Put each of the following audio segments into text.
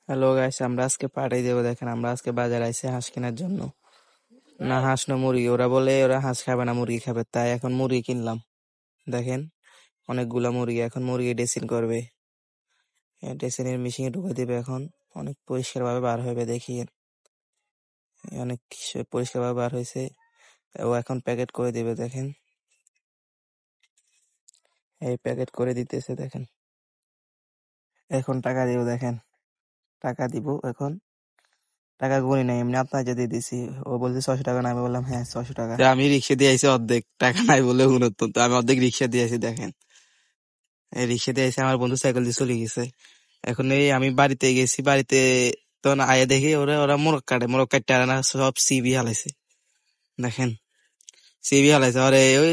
Hello guys, আমরা আজকে party দেবো। দেখেন, আমরা আজকে বাজারে আইছি হাঁস কেনার জন্য। না হাঁস না মুরগি, ওরা বলে ওরা হাঁস খাবে না মুরগি খাবে, তাই এখন মুরগি কিনলাম। দেখেন, অনেকগুলা মুরগি। এখন মুরগি ড্রেসিং করবে, ড্রেসিং এর মেশিনে ঢুকে দিবে। এখন অনেক পরিষ্কার ভাবে বার হবে, দেখিয়ে অনেক পরিষ্কার ভাবে বার হয়েছে। ও এখন প্যাকেট করে দিবে। দেখেন, এই প্যাকেট করে দিতেছে। দেখেন, এখন টাকা দিব। দেখেন, টাকা দিব এখন। টাকা গুনি নাই, এমনি আপনার যদি দিছি। ও বলছে 600 টাকা না, আমি বললাম হ্যাঁ 600 টাকা। আমি রিক্সা দিয়ে আইছি, অর্ধেক টাকা নাই বলে উনত্তর, তো আমি অর্ধেক রিক্সা দিয়ে আইছি। দেখেন, এই রিক্সা দিয়ে আইছি, আমার বন্ধু সাইকেল দিয়ে চলে গেছে। এখন এই আমি বাড়িতে গেছি, বাড়িতে তখন আয়া দেখি ওরা ওরা মোরগ কাটে, মোরগ কাটতে আরে না, সব সিবি হালাইছে। দেখেন, সিবি হালাইছে, ওরে ওই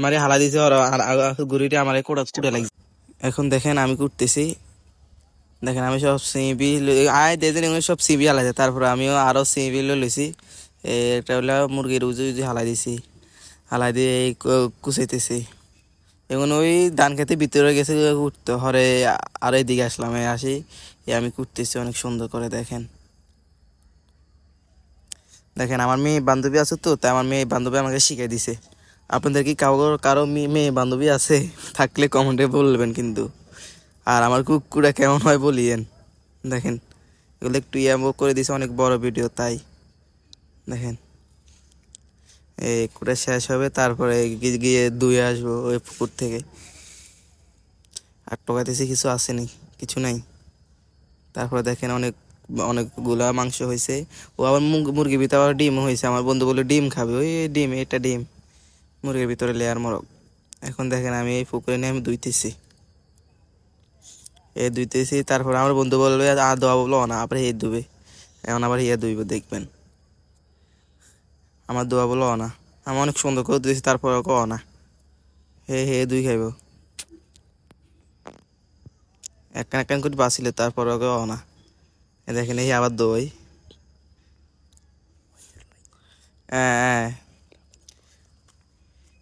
মারি হালা দিছে, ওরা গুড়িটা আমার কোড়া কুড়ে লাগছে। এখন দেখেন আমি কুটতেছি। দেখেন, আমি সব সিবি আয় দেখেন, এগুলো সব সিবি হালাইছে। তারপর আমিও আরো সিবি লইছি। একটা হলো মুরগির উজু উজু হালাই দিছি, হালাই দিয়ে এই কুচাইতেছি। এখন ওই ধান খেতে ভিতরে গেছে উঠতে হরে, আর এইদিকে আসলাম। আসি আমি কুটতেছি অনেক সুন্দর করে। দেখেন, দেখেন আমার মেয়ে বান্ধবী আছে তো, তাই আমার মেয়ে বান্ধবী আমাকে শিখিয়ে দিছে। আপনাদের কি কারো মেয়ে বান্ধবী আছে? থাকলে কমেন্টে বলবেন কিন্তু। আর আমার কুকুরটা কেমন হয় বলিয়েন। দেখেন, এগুলো একটু করে দিছে, অনেক বড় ভিডিও তাই। দেখেন, এই কুড়া শেষ হবে, তারপরে গিয়ে ধুয়ে আসবো ওই পুকুর থেকে। আর টোকাইতেছি কিছু আসেনি, কিছু নাই। তারপরে দেখেন অনেকগুলা মাংস হয়েছে। ও আবার মুরগির ভিতরে আবার ডিম হয়েছে। আমার বন্ধু বলে ডিম খাবে, ওই ডিম, এটা ডিম মুরগির ভিতরে লেয়ার মোরগ। এখন দেখেন আমি এই পুকুরে নিয়ে আমি ধুইতেছি, ধুইতেছি। তারপর আমার বন্ধু বলবে আর দোয়া বলবো না, আবার এই ধুবে। এখন আবার ইয়ে ধুইব, দেখবেন। আমার দোয়া বলো না, আমি অনেক সুন্দর করে ধুইছি, তারপর না হে দুই খাইব। একখান একখান করে বাঁচিলে তারপর না। দেখেন এই আবার দই। হ্যাঁ,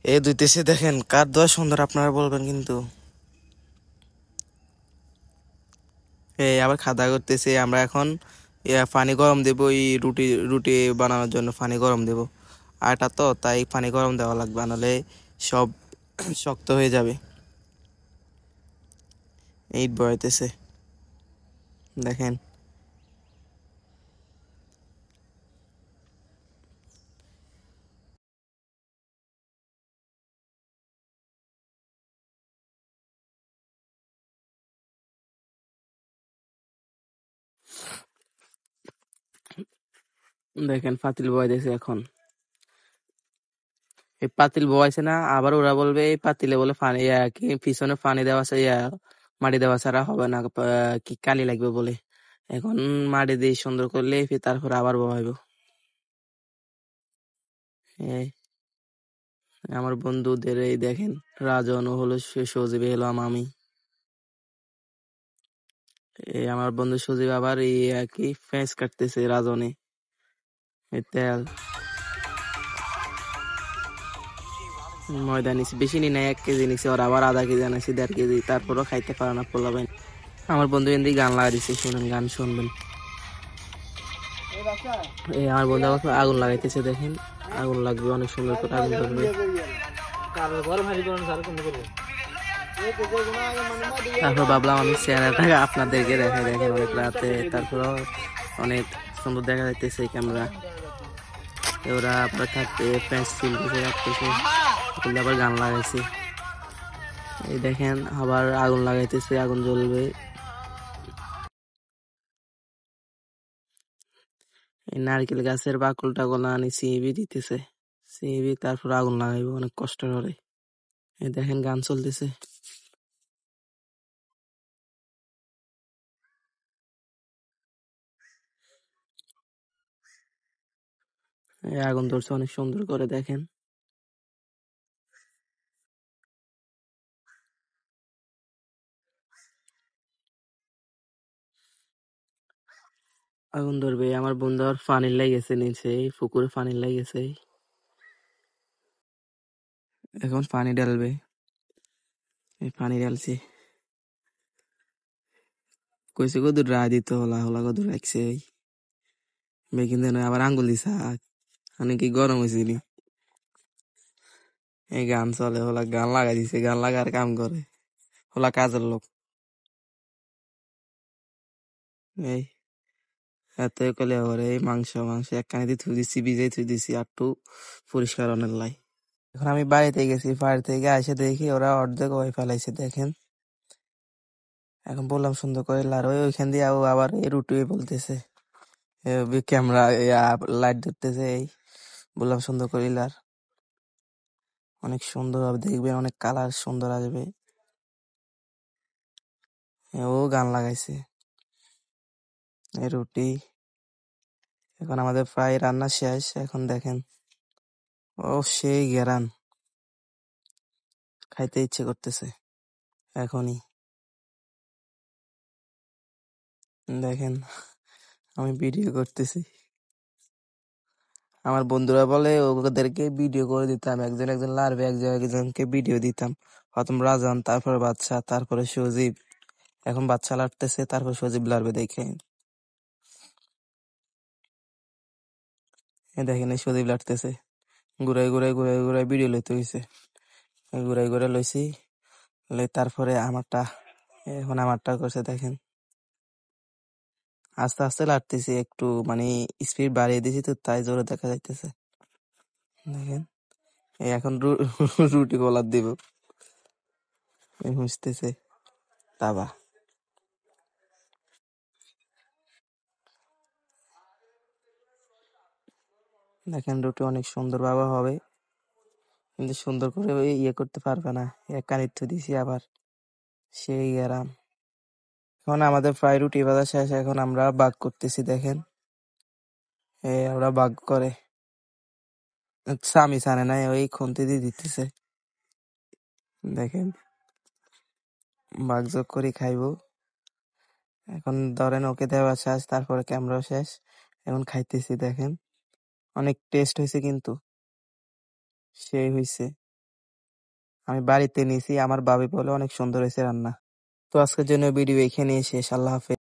এই ধুইতেছি। দেখেন কার দোয়া সুন্দর আপনারা বলবেন কিন্তু। এই আবার খাওয়া করতেছি আমরা এখন। পানি গরম দেবো, এই রুটি রুটি বানানোর জন্য পানি গরম দেব। আটা তো, তাই পানি গরম দেওয়া লাগবে, নাহলে সব শক্ত হয়ে যাবে। ইট বয়াইতেছে। দেখেন, দেখেন পাতিল বয়াইতেছে এখন। এই পাতিল বয়াইছে না, আবার ওরা বলবে এই পাতিলে বলে পানি কি পিছনে পানি দেওয়া আছে, মাটি দেওয়া ছাড়া হবে না, কি কালি লাগবে বলে। এখন মাটি দিয়ে সুন্দর করলে তারপর আবার বহাইব। এই আমার বন্ধুদের এই দেখেন, রাজন হলো সজীব, হলাম আমি। এই আমার বন্ধু সজীব আবার এই কি ফেঁস কাটতেছে রাজনে। এই তেল ময়দা নিছি, বেশি নি নাই, 1 কেজি নিছি। ওর আবার আধা কেজি আনাইছি, 1.5 কেজি, তারপরও খাইতে পারে না পোলাবেন। আমার বন্ধু এমনি গান লাগা দিছে, শুনেন, গান শুনবেন। এই আমার বন্ধু আবার আগুন লাগাইতেছে। দেখেন, আগুন লাগবে, অনেক সুন্দর করে আগুন ধরবে। তারপর ভাবলাম আমি চেহারাটা আপনাদেরকে দেখাই। দেখেন অনেক রাতে, তারপর অনেক সুন্দর দেখা যাইতেছে ক্যামেরা। ওরা আপনার থাকতে ফ্রেন্স ফিল্ডে রাখতেছে, আবার গান লাগাইছে। এই দেখেন আবার আগুন লাগাইতেছে, আগুন জ্বলবে। এই নারকেল গাছের বাকল টাকল আনি সিবি দিতেছে, সিবি তারপর আগুন লাগাইবো অনেক কষ্ট করে। এই দেখেন গান চলতেছে। এই আগুন ধরছে অনেক সুন্দর করে। দেখেন, আগুন ধরবে। আমার বন্ধু আর পানি লেগেছে নিচে, পুকুরে পানি লেগেছে। এখন পানি ঢালবে, এই পানি ঢালছে। কইছে কদুর রায় দিত হলা হলা কদুর রাখছে ওই বেকিন দেন আবার আঙ্গুল দিছে অনেক গরম হয়েছে নি এই গান চলে হলা গান লাগাই দিছে গান লাগার কাম করে হলা কাজের লোক এই এত কলে আবার এই মাংস মাংস একখানে দিয়ে থুই দিছি ভিজে থুই দিছি একটু পরিষ্কার অনেক লাই এখন আমি বাড়িতে গেছি বাড়ি থেকে এসে দেখি ওরা অর্ধেক ওই ফেলাইছে দেখেন এখন বললাম সুন্দর করে আর ওইখান দিয়ে আবার এই রুটি বলতেছে ক্যামেরা লাইট ধরতেছে এই বললাম সুন্দর করে লার অনেক সুন্দর হবে দেখবেন অনেক কালার সুন্দর আসবে ও গান লাগাইছে এই রুটি এখন আমাদের প্রায় রান্না শেষ এখন দেখেন ও সেই গেরান খাইতে ইচ্ছে করতেছে এখনই দেখেন আমি ভিডিও করতেছি আমার বন্ধুরা বলে ওদেরকে ভিডিও করে দিতাম একজন একজন লারবে একজন একজনকে ভিডিও দিতাম প্রথম রাজান তারপরে বাচ্চা তারপরে সজীব এখন বাচ্চা লাড়তেছে তারপর সজীব লারবে দেখে দেখেন এই সজীব লাড়তেছে ঘুরাই ঘুরাই ঘুরাই ঘুরাই ভিডিও লইতে হয়েছে ঘুরাই ঘুরাই লইছি তারপরে আমারটা এখন আমারটা করছে দেখেন আস্তে আস্তে লাড়তেছি একটু মানে স্পিড বাড়িয়ে দিয়েছি তো তাই জোরে দেখা যাইতেছে দেখেন এই এখন রুটি গোলাপ দিব হুঁচতেছে তাবা দেখেন রুটি অনেক সুন্দর ভাবে হবে কিন্তু সুন্দর করে ওই ইয়ে করতে পারবে না এক কানিত্ব দিছি আবার সেই গেরাম এখন আমাদের ফ্রাই রুটি ভাজা শেষ এখন আমরা বাগ করতেছি দেখেন ওরা বাগ করে স্বামী জানে না ওই খুন্তি দিয়ে দিতেছে দেখেন বাগ যোগ করে খাইবো এখন ধরেন ওকে দেওয়া শেষ তারপরে ক্যামেরা শেষ এখন খাইতেছি দেখেন অনেক টেস্ট হয়েছে কিন্তু সেই হয়েছে আমি বাড়িতে নিয়েছি আমার ভাবি বলে অনেক সুন্দর হয়েছে রান্না তো আজকের জন্য ভিডিও এখানে শেষ আল্লাহ হাফেজ।